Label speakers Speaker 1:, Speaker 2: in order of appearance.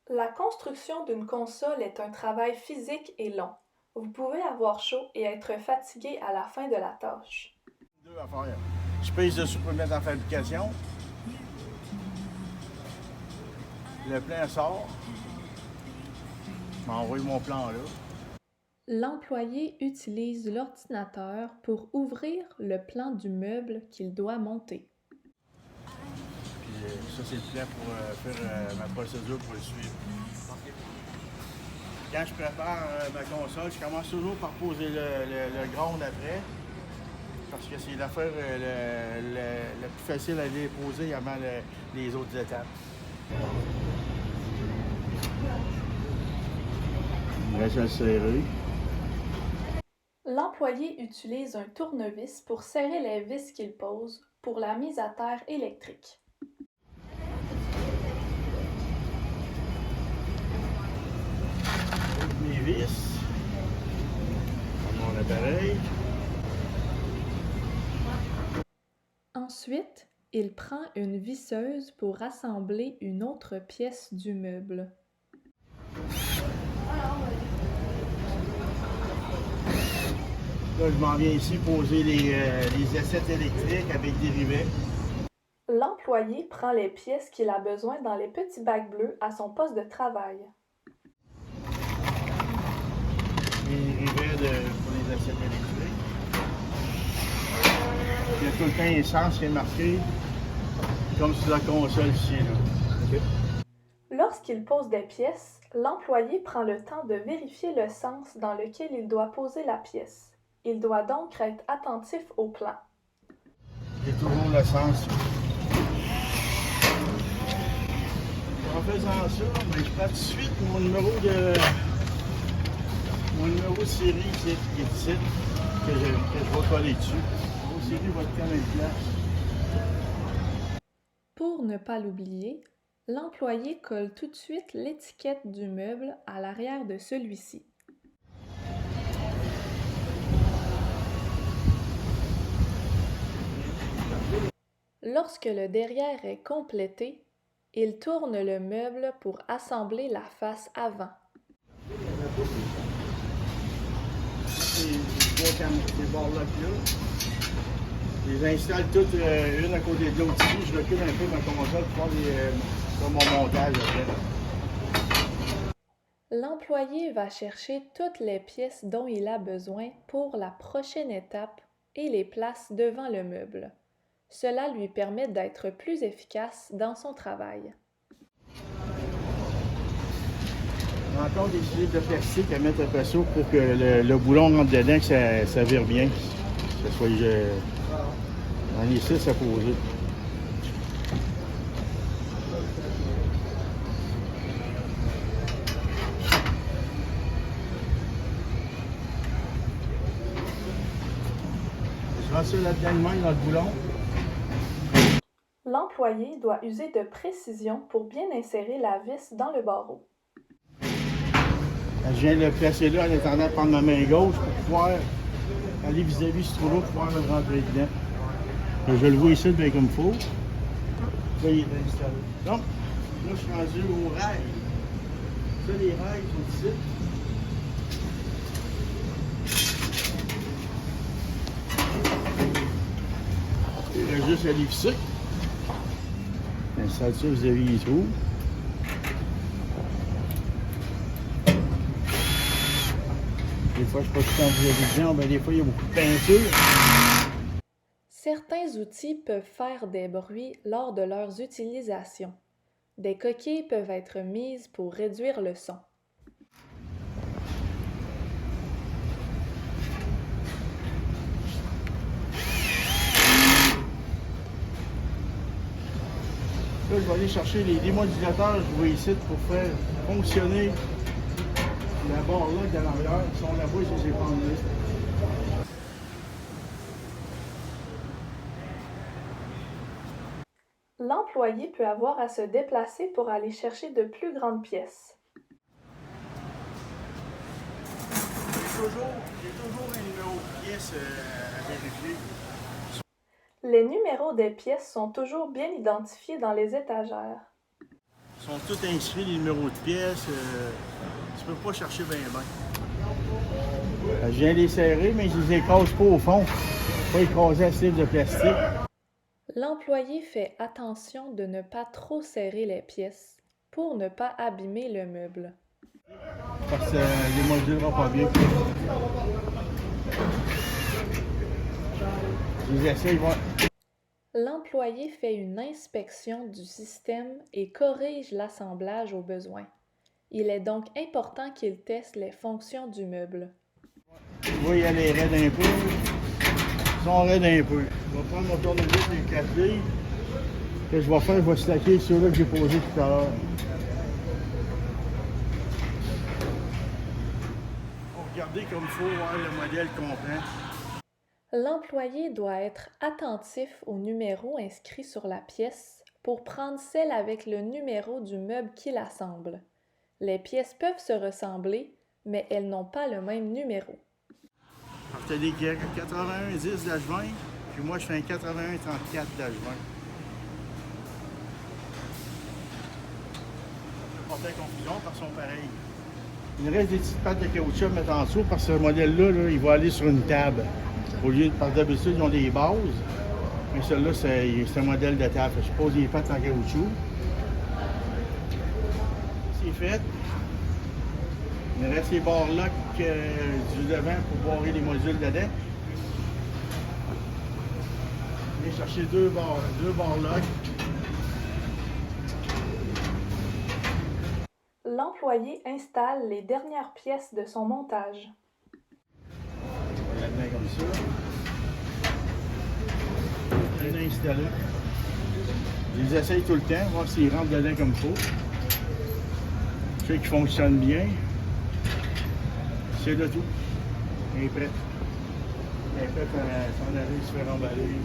Speaker 1: La construction d'une console est un travail physique et long. Vous pouvez avoir chaud et être fatigué à la fin de la tâche.
Speaker 2: Deux à faire. Je pèse dessus pour le mettre en fabrication. Le plein sort. Je m'envoie mon plan là.
Speaker 1: L'employé utilise l'ordinateur pour ouvrir le plan du meuble qu'il doit monter.
Speaker 2: Puis ça, c'est le plan pour faire ma procédure pour le suivre. Quand je prépare ma console, je commence toujours par poser le ground après. Parce que c'est l'affaire la plus facile à déposer avant les autres étapes. Il reste à le serrer.
Speaker 1: L'employé utilise un tournevis pour serrer les vis qu'il pose pour la mise à terre électrique.
Speaker 2: Mes vis. Mon appareil.
Speaker 1: Ensuite, il prend une visseuse pour assembler une autre pièce du meuble.
Speaker 2: Là, je m'en viens ici poser les assiettes électriques avec des rivets.
Speaker 1: L'employé prend les pièces qu'il a besoin dans les petits bacs bleus à son poste de travail.
Speaker 2: Les rivets pour les assiettes électriques. Il y a tout le temps essence qui est marqué, comme sur la console ici. Là. Okay.
Speaker 1: Lorsqu'il pose des pièces, l'employé prend le temps de vérifier le sens dans lequel il doit poser la pièce. Il doit donc être attentif au plan.
Speaker 2: J'ai toujours le sens. En faisant ça, je prends tout de suite mon numéro de série qui est ici, que je vais coller dessus. Le numéro de série va être comme une place.
Speaker 1: Pour ne pas l'oublier, l'employé colle tout de suite l'étiquette du meuble à l'arrière de celui-ci. Lorsque le derrière est complété, il tourne le meuble pour assembler la face avant.
Speaker 2: Ces barres-là, je les installe toutes une à côté de l'autre ici. Je recule un peu ma console pour faire mon montage après.
Speaker 1: L'employé va chercher toutes les pièces dont il a besoin pour la prochaine étape et les place devant le meuble. Cela lui permet d'être plus efficace dans son travail.
Speaker 2: Encore des filets de plastique à mettre après ça pour que le boulon rentre dedans, que ça vire bien. Que ça soit dans les 6 à poser. Je rentre ça là-dedans de même dans le boulon.
Speaker 1: L'employé doit user de précision pour bien insérer la vis dans le barreau.
Speaker 2: Je viens de le placer là en attendant de prendre ma main gauche pour pouvoir aller vis-à-vis ce trou-là pour pouvoir le rentrer dedans. Je le vois ici bien comme il faut. Là, il est installé. Donc, là, je suis rendu au rail. Ça, les rails sont ici. Il reste juste à les visser. Installe ça vis-à-vis les trous. Des fois, je ne sais pas tout le temps vis-à-vis de gens, mais des fois, il y a beaucoup de peinture.
Speaker 1: Certains outils peuvent faire des bruits lors de leurs utilisations. Des coquilles peuvent être mises pour réduire le son.
Speaker 2: Là, je vais aller chercher les démodulateurs, je vois ici, pour faire fonctionner la barre là de l'arrière. Si on la voit, ça c'est pas enlevé.
Speaker 1: L'employé peut avoir à se déplacer pour aller chercher de plus grandes pièces.
Speaker 2: J'ai toujours un numéro de pièce à vérifier.
Speaker 1: Les numéros des pièces sont toujours bien identifiés dans les étagères.
Speaker 2: Ils sont tous inscrits, les numéros de pièces. Tu peux pas chercher bien. Je viens les serrer, mais je les écrase pas au fond. Pas écraser la slip de plastique.
Speaker 1: L'employé fait attention de ne pas trop serrer les pièces pour ne pas abîmer le meuble.
Speaker 2: Parce que les modules vont pas bien. Je les essaye, voir.
Speaker 1: L'employé fait une inspection du système et corrige l'assemblage au besoin. Il est donc important qu'il teste les fonctions du meuble.
Speaker 2: Tu vois, il y a les raides un peu. Ils sont raides un peu. Je vais prendre mon tournevis et le café. Ce que je vais faire, je vais stacker ceux-là que j'ai posés tout à l'heure. Regardez comme il faut voir le modèle comprend.
Speaker 1: L'employé doit être attentif au numéro inscrit sur la pièce pour prendre celle avec le numéro du meuble qu'il assemble. Les pièces peuvent se ressembler, mais elles n'ont pas le même numéro.
Speaker 2: Alors, tu as des 81-10 d'H20, puis moi je fais un 81-34 d'H20. Pas de confusion parce qu'ils sont pareils. Il reste des petites pattes de caoutchouc à mettre en dessous parce que ce modèle-là, il va aller sur une table. Au lieu de, par d'habitude, ils ont des bases, mais celui-là, c'est un modèle de table. Je pose les pattes en caoutchouc. C'est fait. Il me reste les barres lock du devant pour barrer les modules dedans. Je vais chercher deux barres lock.
Speaker 1: L'employé installe les dernières pièces de son montage.
Speaker 2: On la met comme ça. Je l'ai installé. Je les essaye tout le temps, voir s'ils rentrent dedans comme il faut. Je sais qu'ils fonctionnent bien. C'est de tout. Il est prêt. Il est prêt à s'en aller, se faire emballer.